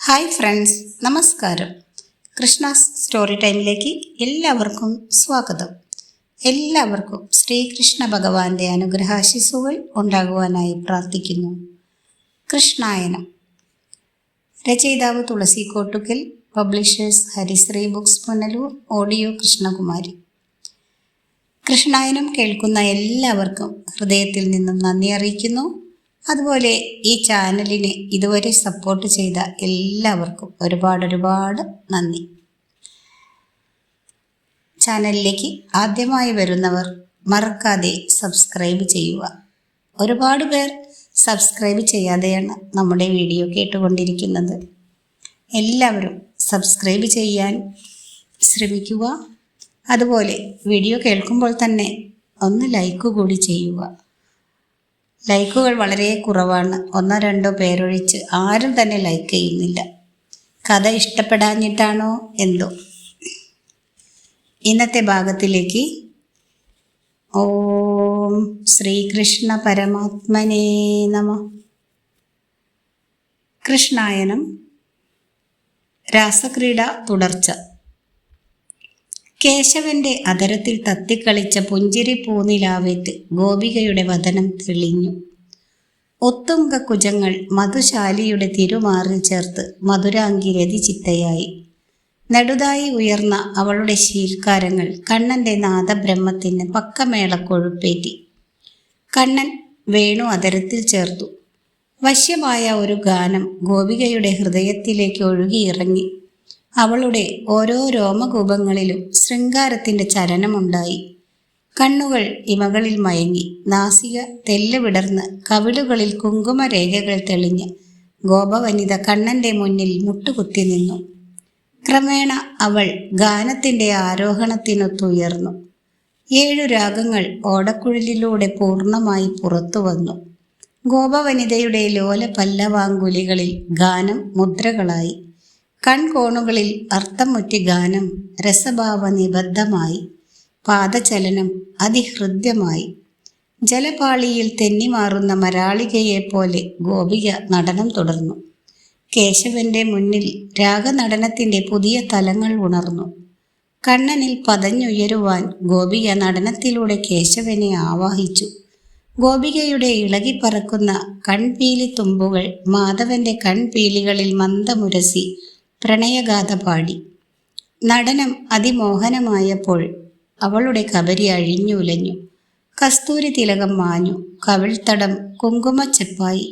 Hi friends, നമസ്കാരം. Krishna's story ടൈമിലേക്ക് എല്ലാവർക്കും സ്വാഗതം. എല്ലാവർക്കും ശ്രീകൃഷ്ണ ഭഗവാന്റെ അനുഗ്രഹാശിസ്സുകൾ ഉണ്ടാകുവാനായി പ്രാർത്ഥിക്കുന്നു. കൃഷ്ണായനം. രചയിതാവ് തുളസി കോട്ടുക്കൽ, പബ്ലിഷേഴ്സ് ഹരിശ്രീ ബുക്സ് പുനലൂർ, ഓഡിയോ കൃഷ്ണകുമാരി. കൃഷ്ണായനം കേൾക്കുന്ന എല്ലാവർക്കും ഹൃദയത്തിൽ നിന്നും നന്ദി അറിയിക്കുന്നു. അതുപോലെ ഈ ചാനലിനെ ഇതുവരെ സപ്പോർട്ട് ചെയ്ത എല്ലാവർക്കും ഒരുപാട് നന്ദി. ചാനലിലേക്ക് ആദ്യമായി വരുന്നവർ മറക്കാതെ സബ്സ്ക്രൈബ് ചെയ്യുക. ഒരുപാട് പേർ സബ്സ്ക്രൈബ് ചെയ്യാതെയാണ് നമ്മുടെ വീഡിയോ കേട്ടുകൊണ്ടിരിക്കുന്നത്. എല്ലാവരും സബ്സ്ക്രൈബ് ചെയ്യാൻ ശ്രമിക്കുക. അതുപോലെ വീഡിയോ കേൾക്കുമ്പോൾ തന്നെ ഒന്ന് ലൈക്ക് കൂടി ചെയ്യുക. ലൈക്കുകൾ വളരെ കുറവാണ്. 1-2 പേരൊഴിച്ച് ആരും തന്നെ ലൈക്ക് ചെയ്യുന്നില്ല. കഥ ഇഷ്ടപ്പെടാഞ്ഞിട്ടാണോ എന്തോ. ഇന്നത്തെ ഭാഗത്തിലേക്ക്. ഓം ശ്രീകൃഷ്ണ പരമാത്മനേ നമഃ. കൃഷ്ണായനം. രാസക്രീഡ തുടർച്ച. കേശവന്റെ അധരത്തിൽ തത്തിക്കളിച്ച പുഞ്ചിരി പൂനിലാവേറ്റ് ഗോപികയുടെ വദനം തെളിഞ്ഞു. ഒത്തുങ്ക കുജങ്ങൾ മധുശാലിയുടെ തിരുമാറിൽ ചേർത്ത് മധുരാംഗി രതിചിത്തയായി. നെടുതായി ഉയർന്ന അവളുടെ ശീൽക്കാരങ്ങൾ കണ്ണന്റെ നാദബ്രഹ്മത്തിന് പക്കമേളക്കൊഴുപ്പേറ്റി. കണ്ണൻ വേണു അധരത്തിൽ ചേർത്തു. വശ്യമായ ഒരു ഗാനം ഗോപികയുടെ ഹൃദയത്തിലേക്ക് ഒഴുകിയിറങ്ങി. അവളുടെ ഓരോ രോമകൂപങ്ങളിലും ശൃംഗാരത്തിൻ്റെ ചലനമുണ്ടായി. കണ്ണുകൾ ഇമകളിൽ മയങ്ങി, നാസിക തെല്ല് വിടർന്ന്, കവിളുകളിൽ കുങ്കുമരേഖകൾ തെളിഞ്ഞ് ഗോപവനിത കണ്ണൻ്റെ മുന്നിൽ മുട്ടുകുത്തി നിന്നു. ക്രമേണ അവൾ ഗാനത്തിൻ്റെ ആരോഹണത്തിനൊത്തുയർന്നു. 7 രാഗങ്ങൾ ഓടക്കുഴലിലൂടെ പൂർണ്ണമായി പുറത്തു വന്നു. ഗോപവനിതയുടെ ലോല പല്ലവാങ്കുലികളിൽ ഗാനം മുദ്രകളായി. കൺകോണുകളിൽ അർത്ഥം മുറ്റി ഗാനം രസഭാവ നിബദ്ധമായി. പാദചലനം അതിഹൃദ്യമായി. ജലപാളിയിൽ തെന്നിമാറുന്ന മരാളികയെപ്പോലെ ഗോപിക നടനം തുടർന്നു. കേശവന്റെ മുന്നിൽ രാഗനടനത്തിൻ്റെ പുതിയ തലങ്ങൾ ഉണർന്നു. കണ്ണനിൽ പതഞ്ഞുയരുവാൻ ഗോപിക നടനത്തിലൂടെ കേശവനെ ആവാഹിച്ചു. ഗോപികയുടെ ഇളകിപ്പറക്കുന്ന കൺപീലി തുമ്പുകൾ മാധവന്റെ കൺപീലികളിൽ മന്ദമുരസി പ്രണയഗാഥ പാടി. നടനം അതിമോഹനമായപ്പോൾ അവളുടെ കബരി അഴിഞ്ഞുലഞ്ഞു. കസ്തൂരി തിലകം മാഞ്ഞു. കവിൾത്തടം കുങ്കുമച്ചെപ്പായി.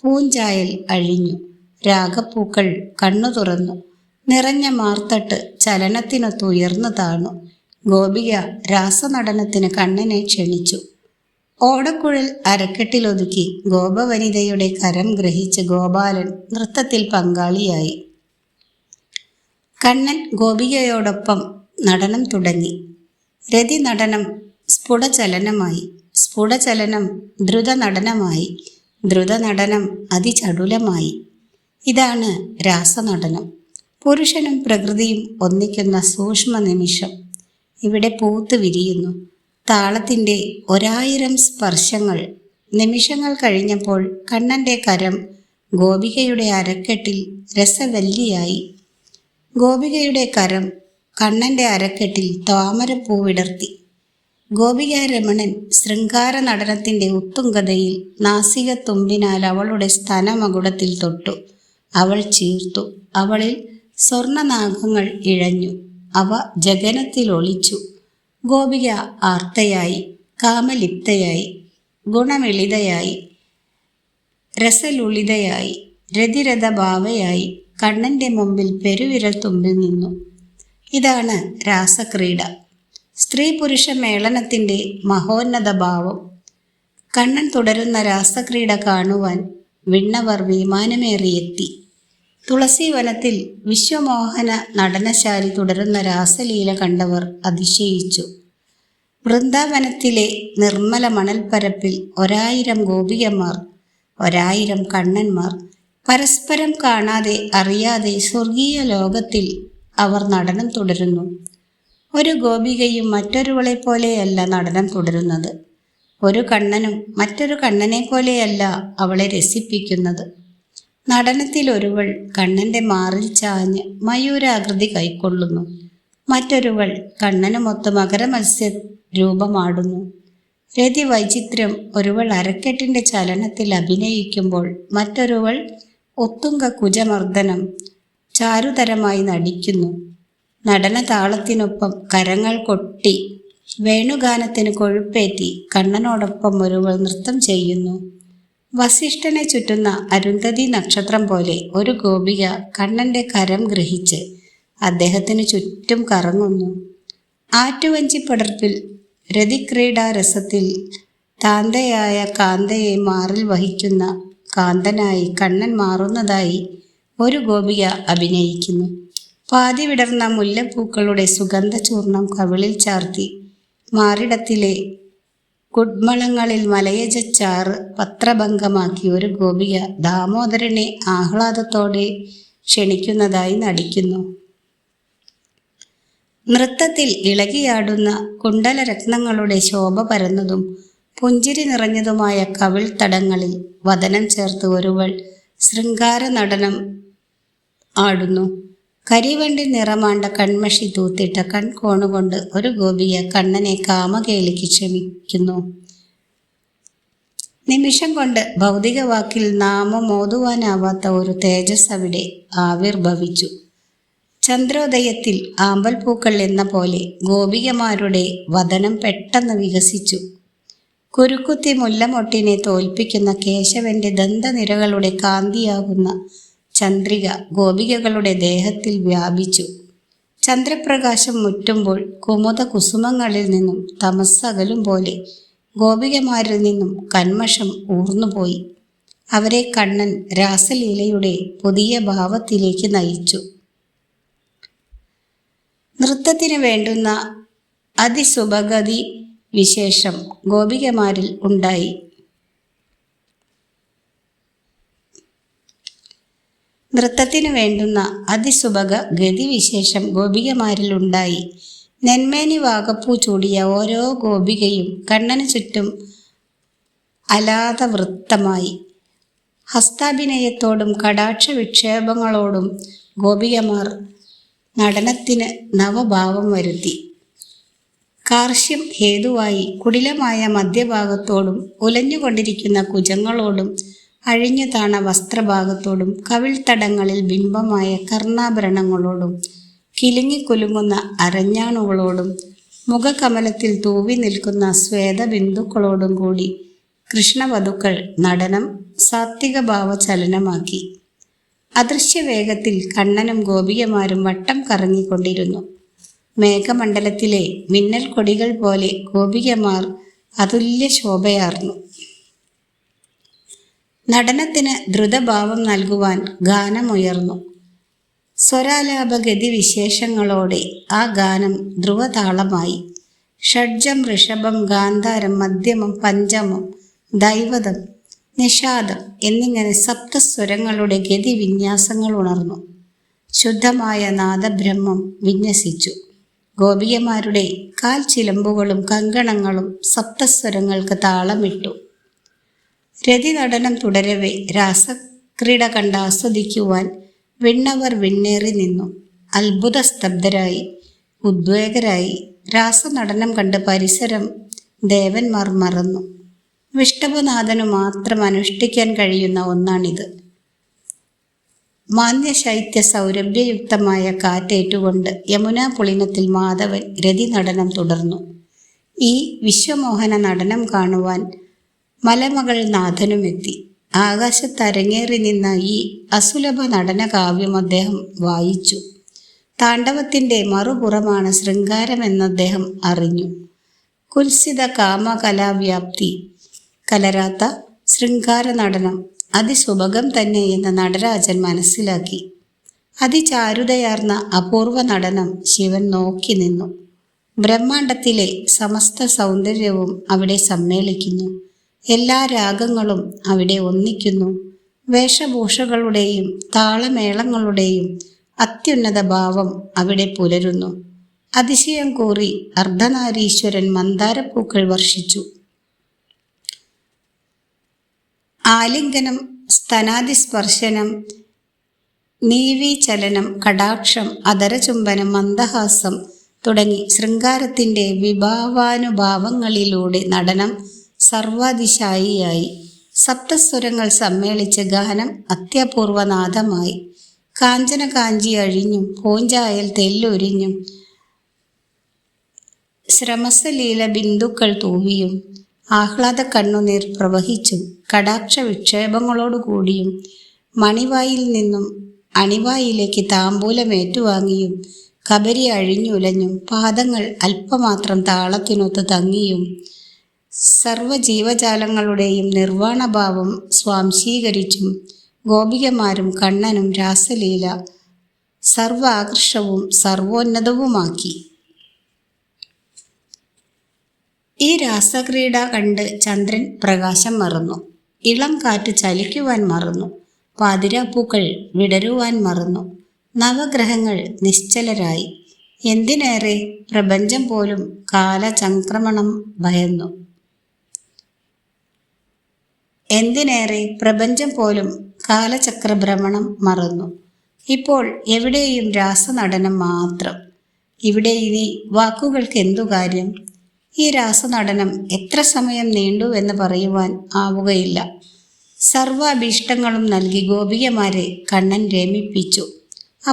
പൂഞ്ചായൽ അഴിഞ്ഞു. രാഗപ്പൂക്കൾ കണ്ണു തുറന്നു. നിറഞ്ഞ മാർത്തട്ട് ചലനത്തിനൊത്ത് ഉയർന്നു താണു. ഗോപിക രാസനടനത്തിന് കണ്ണനെ ക്ഷണിച്ചു. ഓടക്കുഴൽ അരക്കെട്ടിലൊതുക്കി ഗോപവനിതയുടെ കരം ഗ്രഹിച്ച് ഗോപാലൻ നൃത്തത്തിൽ പങ്കാളിയായി. കണ്ണൻ ഗോപികയോടൊപ്പം നടനം തുടങ്ങി. രതി നടനം സ്ഫുടചലനമായി. സ്ഫുടചലനം ദ്രുതനടനമായി. ദ്രുതനടനം അതിചടുലമായി. ഇതാണ് രാസനടനം. പുരുഷനും പ്രകൃതിയും ഒന്നിക്കുന്ന സൂക്ഷ്മ നിമിഷം ഇവിടെ പൂത്ത് വിരിയുന്നു. താളത്തിൻ്റെ 1000 സ്പർശങ്ങൾ. നിമിഷങ്ങൾ കഴിഞ്ഞപ്പോൾ കണ്ണൻ്റെ കരം ഗോപികയുടെ അരക്കെട്ടിൽ രസവല്ലിയായി. ഗോപികയുടെ കരം കണ്ണൻ്റെ അരക്കെട്ടിൽ താമരപ്പൂവിടർത്തി. ഗോപികാരമണൻ ശൃംഗാര നടനത്തിൻ്റെ ഉത്തുംഗതയിൽ നാസിക തുമ്പിനാൽ അവളുടെ സ്തനമകുടത്തിൽ തൊട്ടു. അവൾ ചീർത്തു. അവളിൽ സ്വർണനാഗങ്ങൾ ഇഴഞ്ഞു. അവ ജഗനത്തിൽ ഒളിച്ചു. ഗോപിക ആർത്തയായി, കാമലിപ്തയായി, ഗുണമിളിതയായി, രസലുളിതയായി, രതിരഥഭാവയായി കണ്ണൻ്റെ മുമ്പിൽ പെരുവിരൽ തുമ്പിൽ നിന്നു. ഇതാണ് രാസക്രീഡ. സ്ത്രീ പുരുഷ മേളനത്തിൻ്റെ മഹോന്നത ഭാവം. കണ്ണൻ തുടരുന്ന രാസക്രീഡ കാണുവാൻ വിണ്ണവർ വിമാനമേറിയെത്തി. തുളസി വനത്തിൽ വിശ്വമോഹന നടനശാലി തുടരുന്ന രാസലീല കണ്ടവർ അതിശയിച്ചു. വൃന്ദാവനത്തിലെ നിർമ്മല മണൽപ്പരപ്പിൽ 1000 ഗോപികമാർ, 1000 കണ്ണന്മാർ പരസ്പരം കാണാതെ അറിയാതെ സ്വർഗീയ ലോകത്തിൽ അവർ നടനം തുടരുന്നു. ഒരു ഗോപികയും മറ്റൊരുവളെ പോലെയല്ല നടനം തുടരുന്നത്. ഒരു കണ്ണനും മറ്റൊരു കണ്ണനെ പോലെയല്ല അവളെ രസിപ്പിക്കുന്നത്. നടനത്തിൽ ഒരുവൾ കണ്ണന്റെ മാറിൽ ചാഞ്ഞ് മയൂരാകൃതി കൈക്കൊള്ളുന്നു. മറ്റൊരുവൾ കണ്ണനുമൊത്ത് മകരമത്സ്യ രൂപമാടുന്നു. രതി വൈചിത്ര്യം ഒരുവൾ അരക്കെട്ടിന്റെ ചലനത്തിൽ അഭിനയിക്കുമ്പോൾ മറ്റൊരുവൾ ഒത്തുങ്ക കുജമർദ്ദനം ചാരുതരമായി നടിക്കുന്നു. നടന താളത്തിനൊപ്പം കരങ്ങൾ കൊട്ടി വേണുഗാനത്തിന് കൊഴുപ്പേറ്റി കണ്ണനോടൊപ്പം ഒരുവൾ നൃത്തം ചെയ്യുന്നു. വസിഷ്ഠനെ ചുറ്റുന്ന അരുന്ധതി നക്ഷത്രം പോലെ ഒരു ഗോപിക കണ്ണന്റെ കരം ഗ്രഹിച്ച് അദ്ദേഹത്തിന് ചുറ്റും കറങ്ങുന്നു. ആറ്റുവഞ്ചിപ്പടർപ്പിൽ രതിക്രീഡാരസത്തിൽ താന്തയായ കാന്തയെ മാറിൽ വഹിക്കുന്ന കാന്തനായി കണ്ണൻ മാറുന്നതായി ഒരു ഗോപിക അഭിനയിക്കുന്നു. പാതി വിടർന്ന മുല്ലപ്പൂക്കളുടെ സുഗന്ധചൂർണം കവിളിൽ ചാർത്തി മാറിടത്തിലെ കുഡ്മളങ്ങളിൽ മലയജച്ചാറ് പത്രഭംഗമാക്കി ഒരു ഗോപിക ദാമോദരനെ ആഹ്ലാദത്തോടെ ക്ഷണിക്കുന്നതായി നടിക്കുന്നു. നൃത്തത്തിൽ ഇളകിയാടുന്ന കുണ്ടലരത്നങ്ങളുടെ ശോഭ പരന്നതും പുഞ്ചിരി നിറഞ്ഞതുമായ കവിൾ തടങ്ങളിൽ വദനം ചേർത്ത് ഒരുവൾ ശൃംഗാര നടനം ആടുന്നു. കരിവണ്ടി നിറമാണ്ട കൺമഷി തൂത്തിട്ട കൺകോണുകൊണ്ട് ഒരു ഗോപിക കണ്ണനെ കാമകേളിക്ക് ക്ഷമിക്കുന്നു. നിമിഷം കൊണ്ട് ഭൗതിക വാക്കിൽ നാമം ഓതുവാനാവാത്ത ഒരു തേജസ് അവിടെ ആവിർഭവിച്ചു. ചന്ദ്രോദയത്തിൽ ആമ്പൽപ്പൂക്കൾ എന്ന പോലെ ഗോപികമാരുടെ വദനം പെട്ടെന്ന് വികസിച്ചു. കുരുക്കുത്തി മുല്ലമൊട്ടിനെ തോൽപ്പിക്കുന്ന കേശവന്റെ ദന്തനിരകളുടെ കാന്തിയാകുന്ന ചന്ദ്രിക ഗോപികകളുടെ ദേഹത്തിൽ വ്യാപിച്ചു. ചന്ദ്രപ്രകാശം മുറ്റുമ്പോൾ കുമുദ കുസുമങ്ങളിൽ നിന്നും തമസ്സകലും പോലെ ഗോപികമാരിൽ നിന്നും കന്മഷം ഊർന്നുപോയി. അവരെ കണ്ണൻ രാസലീലയുടെ പുതിയ ഭാവത്തിലേക്ക് നയിച്ചു. നൃത്തത്തിന് വേണ്ടുന്ന അതിസുഭഗതി വിശേഷം ഗോപികമാരിൽ ഉണ്ടായി. നൃത്തത്തിന് വേണ്ടുന്ന അതിസുഭഗ ഗതിവിശേഷം ഗോപികമാരിലുണ്ടായി. നെന്മേനി വാകപ്പൂ ചൂടിയ ഓരോ ഗോപികയും കണ്ണന് ചുറ്റും അലാതവൃത്തമായി. ഹസ്താഭിനയത്തോടും കടാക്ഷ വിക്ഷേപങ്ങളോടും ഗോപികമാർ നടനത്തിന് നവഭാവം വരുത്തി. കാർഷ്യം ഹേതുവായി കുടിലമായ മധ്യഭാഗത്തോടും ഉലഞ്ഞുകൊണ്ടിരിക്കുന്ന കുജങ്ങളോടും അഴിഞ്ഞു താണ വസ്ത്രഭാഗത്തോടും കവിൾത്തടങ്ങളിൽ ബിംബമായ കർണാഭരണങ്ങളോടും കിലുങ്ങിക്കുലുങ്ങുന്ന അരഞ്ഞാണുകളോടും മുഖകമലത്തിൽ തൂവി നിൽക്കുന്ന ശ്വേതബിന്ദുക്കളോടും കൂടി കൃഷ്ണവധുക്കൾ നടനം സാത്വികഭാവ ചലനമാക്കി. അദൃശ്യവേഗത്തിൽ കണ്ണനും ഗോപികമാരും വട്ടം കറങ്ങിക്കൊണ്ടിരുന്നു. മേഘമണ്ഡലത്തിലെ മിന്നൽ കൊടികൾ പോലെ ഗോപികമാർ അതുല്യ ശോഭയാർന്നു. നടനത്തിന് ദ്രുതഭാവം നൽകുവാൻ ഗാനമുയർന്നു. സ്വരാലാപഗതി വിശേഷങ്ങളോടെ ആ ഗാനം ധ്രുവതാളമായി. ഷഡ്ജം, ഋഷഭം, ഗാന്ധാരം, മധ്യമം, പഞ്ചമം, ദൈവതം, നിഷാദം എന്നിങ്ങനെ സപ്തസ്വരങ്ങളുടെ ഗതി വിന്യാസങ്ങൾ ഉണർന്നു. ശുദ്ധമായ നാദബ്രഹ്മം വിന്യസിച്ചു. ഗോപികമാരുടെ കാൽ ചിലമ്പുകളും കങ്കണങ്ങളും സപ്തസ്വരങ്ങൾക്ക് താളമിട്ടു. രതി നടനം തുടരവെ രാസക്രീഡ കണ്ട് ആസ്വദിക്കുവാൻ വിണ്ണവർ വിണ്ണേറി നിന്നു. അത്ഭുത സ്തബ്ധരായി, ഉദ്വേഗരായി. രാസനടനം കണ്ട് പരിസരം ദേവന്മാർ മറന്നു. വിഷ്ടഭനാഥനു മാത്രം അനുഷ്ഠിക്കാൻ കഴിയുന്ന ഒന്നാണിത്. മാന്യശൈത്യ സൗരഭ്യയുക്തമായ കാറ്റേറ്റുകൊണ്ട് യമുനാ പുളിനത്തിൽ മാധവൻ രതി നടനം തുടർന്നു. ഈ വിശ്വമോഹന നടനം കാണുവാൻ മലമകൾ നാഥനുമെത്തി. ആകാശത്തരങ്ങേറി നിന്ന ഈ അസുലഭ നടന കാവ്യം അദ്ദേഹം വായിച്ചു. താണ്ഡവത്തിൻ്റെ മറുപുറമാണ് ശൃംഗാരമെന്ന് അദ്ദേഹം അറിഞ്ഞു. കുൽസിത കാമകലാവ്യാപ്തി കലരാത്ത ശൃംഗാര നടനം അതിസുഭഗം തന്നെ എന്ന് നടരാജൻ മനസ്സിലാക്കി. അതിചാരുതയാർന്ന അപൂർവ നടനം ശിവൻ നോക്കി നിന്നു. ബ്രഹ്മാണ്ടത്തിലെ സമസ്ത സൗന്ദര്യവും അവിടെ സമ്മേളിക്കുന്നു. എല്ലാ രാഗങ്ങളും അവിടെ ഒന്നിക്കുന്നു. വേഷഭൂഷകളുടെയും താളമേളങ്ങളുടെയും അത്യുന്നത ഭാവം അവിടെ പുലരുന്നു. അതിശയം കൂറി അർദ്ധനാരീശ്വരൻ മന്ദാരപ്പൂക്കൾ വർഷിച്ചു. ആലിംഗനം സ്തനാദിസ്പർശനം, നീവീചലനം, കടാക്ഷം, അധരചുംബനം, മന്ദഹാസം തുടങ്ങി ശൃംഗാരത്തിൻ്റെ വിഭാവാനുഭാവങ്ങളിലൂടെ നടനം സർവാതിശായിയായി. സപ്തസ്വരങ്ങൾ സമ്മേളിച്ച് ഗാനം അത്യപൂർവനാദമായി. കാഞ്ചന കാഞ്ചി അഴിഞ്ഞും പൂഞ്ചായൽ തെല്ലൊരിഞ്ഞും ശ്രമസലീല ബിന്ദുക്കൾ തൂവിയും ആഹ്ലാദ കണ്ണുനീർ പ്രവഹിച്ചും കടാക്ഷ വിക്ഷേപങ്ങളോടുകൂടിയും മണിവായിൽ നിന്നും അണിവായിലേക്ക് താമ്പൂലമേറ്റുവാങ്ങിയും കബരി അഴിഞ്ഞുലഞ്ഞും പാദങ്ങൾ അല്പമാത്രം താളത്തിനൊത്ത് തങ്ങിയും സർവജീവജാലങ്ങളുടെയും നിർവാണഭാവം സ്വാംശീകരിച്ചും ഗോപികമാരും കണ്ണനും രാസലീല സർവാകർഷവും സർവോന്നതവുമാക്കി. ഈ രാസക്രീഡ കണ്ട് ചന്ദ്രൻ പ്രകാശം മറന്നു, ഇളം കാറ്റ് ചലിക്കുവാൻ മറന്നു, പാതിരാപ്പൂക്കൾ വിടരുവാൻ മറന്നു, നവഗ്രഹങ്ങൾ നിശ്ചലരായി. എന്തിനേറെ പ്രപഞ്ചം പോലും കാലചംക്രമണം ഭയന്നു. എന്തിനേറെ പ്രപഞ്ചം പോലും കാലചക്രഭ്രമണം മറന്നു. ഇപ്പോൾ എവിടെയും രാസനടനം മാത്രം. ഇവിടെ ഇനി വാക്കുകൾക്ക് എന്തു കാര്യം? ഈ രാസനടനം എത്ര സമയം നീണ്ടുവെന്ന് പറയുവാൻ ആവുകയില്ല. സർവാഭീഷ്ടങ്ങളും നൽകി ഗോപികമാരെ കണ്ണൻ രമിപ്പിച്ചു.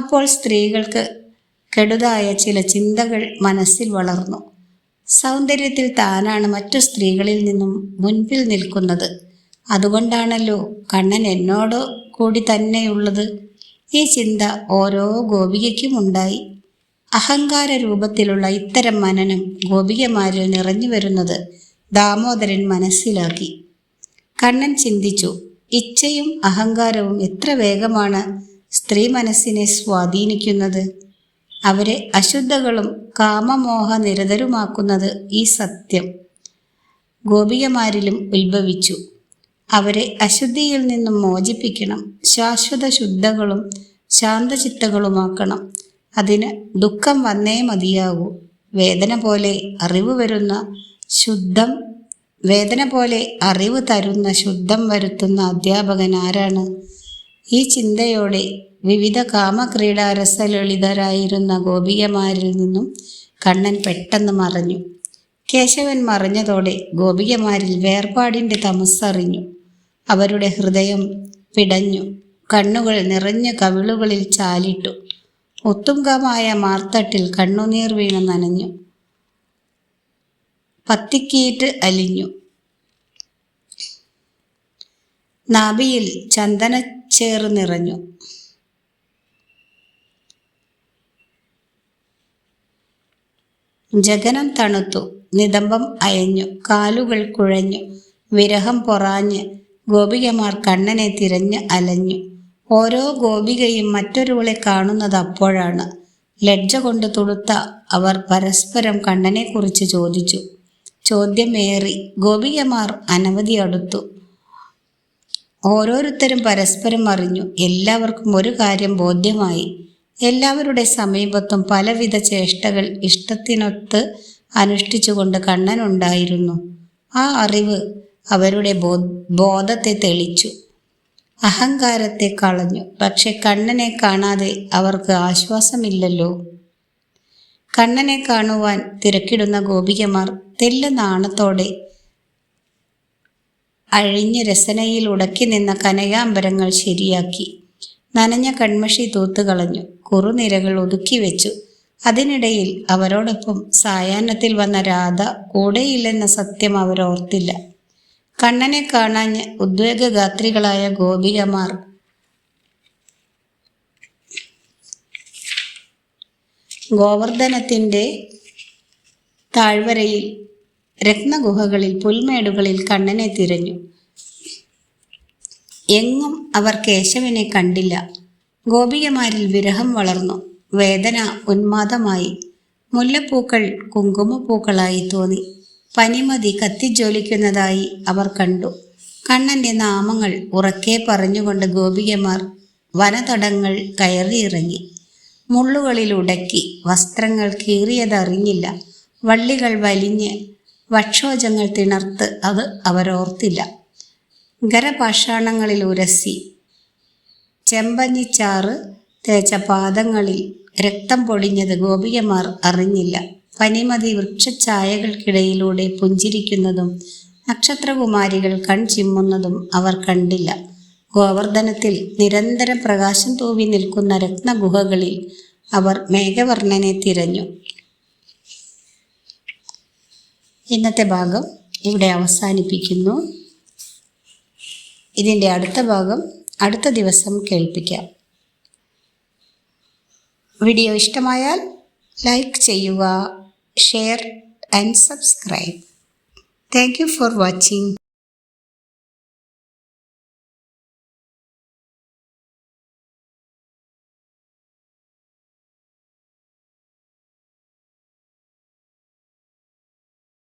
അപ്പോൾ സ്ത്രീകൾക്ക് കെടുതായ ചില ചിന്തകൾ മനസ്സിൽ വളർന്നു. സൗന്ദര്യത്തിൽ താനാണ് മറ്റു സ്ത്രീകളിൽ നിന്നും മുൻപിൽ നിൽക്കുന്നത്. അതുകൊണ്ടാണല്ലോ കണ്ണൻ എന്നോട് കൂടി തന്നെയുള്ളത്. ഈ ചിന്ത ഓരോ ഗോപികയ്ക്കും ഉണ്ടായി. അഹങ്കാര രൂപത്തിലുള്ള ഇത്തരം മനനം ഗോപികമാരിൽ നിറഞ്ഞു വരുന്നത് ദാമോദരൻ മനസ്സിലാക്കി. കണ്ണൻ ചിന്തിച്ചു, ഇച്ഛയും അഹങ്കാരവും എത്ര വേഗമാണ് സ്ത്രീ മനസ്സിനെ സ്വാധീനിക്കുന്നത്. അവരെ അശുദ്ധകളും കാമമോഹ നിരതരുമാക്കുന്നത് ഈ സത്യം ഗോപികമാരിലും ഉത്ഭവിച്ചു. അവരെ അശുദ്ധിയിൽ നിന്നും മോചിപ്പിക്കണം, ശാശ്വത ശുദ്ധകളും ശാന്തചിത്തകളുമാക്കണം. അതിന് ദുഃഖം വന്നേ മതിയാകൂ. വേദന പോലെ അറിവ് തരുന്ന ശുദ്ധം വരുത്തുന്ന അധ്യാപകൻ ആരാണ്? ഈ ചിന്തയോടെ വിവിധ കാമക്രീഡാരസലളിതരായിരുന്ന ഗോപികമാരിൽ നിന്നും കണ്ണൻ പെട്ടെന്ന് മറഞ്ഞു. കേശവൻ മറഞ്ഞതോടെ ഗോപികമാരിൽ വേർപാടിൻ്റെ തമസ്സറിഞ്ഞു. അവരുടെ ഹൃദയം പിടഞ്ഞു, കണ്ണുകൾ നിറഞ്ഞ കവിളുകളിൽ ചാലിട്ടു. ഉത്തുംഗമായ മാർത്തട്ടിൽ കണ്ണുനീർ വീണ് നനഞ്ഞു, പത്തിക്കീറ്റ് അലിഞ്ഞു. നാഭിയിൽ ചന്ദനച്ചേറ് നിറഞ്ഞു. ജഗനം തണുത്തു, നിതംബം അയഞ്ഞു, കാലുകൾ കുഴഞ്ഞു, വിരഹം പൊറാഞ്ഞ് ഗോപികമാർ കണ്ണനെ തിരഞ്ഞ് അലഞ്ഞു. ഓരോ ഗോപികയും മറ്റൊരുവളെ കാണുന്നത് അപ്പോഴാണ്. ലജ്ജ കൊണ്ട് തുടുത്ത അവർ പരസ്പരം കണ്ണനെക്കുറിച്ച് ചോദിച്ചു. ചോദ്യമേറി ഗോപികമാർ അനവധി അടുത്തു. ഓരോരുത്തരും പരസ്പരം അറിഞ്ഞു. എല്ലാവർക്കും ഒരു കാര്യം ബോധ്യമായി. എല്ലാവരുടെ സമീപത്തും പലവിധ ചേഷ്ടകൾ ഇഷ്ടത്തിനൊത്ത് അനുഷ്ഠിച്ചുകൊണ്ട് കണ്ണനുണ്ടായിരുന്നു. ആ അറിവ് അവരുടെ ബോധത്തെ തെളിച്ചു, അഹങ്കാരത്തെ കളഞ്ഞു. പക്ഷെ കണ്ണനെ കാണാതെ അവർക്ക് ആശ്വാസമില്ലല്ലോ. കണ്ണനെ കാണുവാൻ തിരക്കിടുന്ന ഗോപികമാർ തെല്ല നാണത്തോടെ അഴിഞ്ഞ് രസനയിൽ ഉടക്കി നിന്ന കനകാംബരങ്ങൾ ശരിയാക്കി. നനഞ്ഞ കൺമഷി തൂത്തുകളഞ്ഞു, കുറുനിരകൾ ഒതുക്കി വെച്ചു. അതിനിടയിൽ അവരോടൊപ്പം സായാഹ്നത്തിൽ വന്ന രാധ കൂടെയില്ലെന്ന സത്യം അവരോർത്തില്ല. കണ്ണനെ കാണാൻ ഉദ്വേഗഗാത്രികളായ ഗോപികമാർ ഗോവർദ്ധനത്തിൻ്റെ താഴ്വരയിൽ, രത്നഗുഹകളിൽ, പുൽമേടുകളിൽ കണ്ണനെ തിരഞ്ഞു. എങ്ങും അവർ കേശവനെ കണ്ടില്ല. ഗോപികമാരിൽ വിരഹം വളർന്നു, വേദന ഉന്മാദമായി. മുല്ലപ്പൂക്കൾ കുങ്കുമപ്പൂക്കളായി തോന്നി. പനിമതി കത്തിജ്വലിക്കുന്നതായി അവർ കണ്ടു. കണ്ണൻ്റെ നാമങ്ങൾ ഉറക്കെ പറഞ്ഞുകൊണ്ട് ഗോപികമാർ വനതടങ്ങൾ കയറിയിറങ്ങി. മുള്ളുകളിൽ ഉടക്കി, വസ്ത്രങ്ങൾ കീറിയതറിഞ്ഞില്ല. വള്ളികൾ വലിഞ്ഞ്, വക്ഷോജങ്ങൾ തിണർത്ത് അത് അവരോർത്തില്ല. ഖരപാഷാണങ്ങളിൽ ഉരസി ചെമ്പഞ്ഞിച്ചാറ് തേച്ച പാദങ്ങളിൽ രക്തം പൊടിഞ്ഞത് ഗോപികമാർ അറിഞ്ഞില്ല. പനിമതി വൃക്ഷഛായകൾക്കിടയിലൂടെ പുഞ്ചിരിക്കുന്നതും നക്ഷത്രകുമാരികൾ കൺചിമ്മുന്നതും അവർ കണ്ടില്ല. ഗോവർദ്ധനത്തിൽ നിരന്തരം പ്രകാശം തൂവി നിൽക്കുന്ന രത്നഗുഹകളിൽ അവർ മേഘവർണ്ണനെ തിരഞ്ഞു. ഇന്നത്തെ ഭാഗം ഇവിടെ അവസാനിപ്പിക്കുന്നു. ഇതിൻ്റെ അടുത്ത ഭാഗം അടുത്ത ദിവസം കേൾപ്പിക്കാം. വീഡിയോ ഇഷ്ടമായാൽ ലൈക്ക് ചെയ്യുക, share and subscribe. Thank you for watching.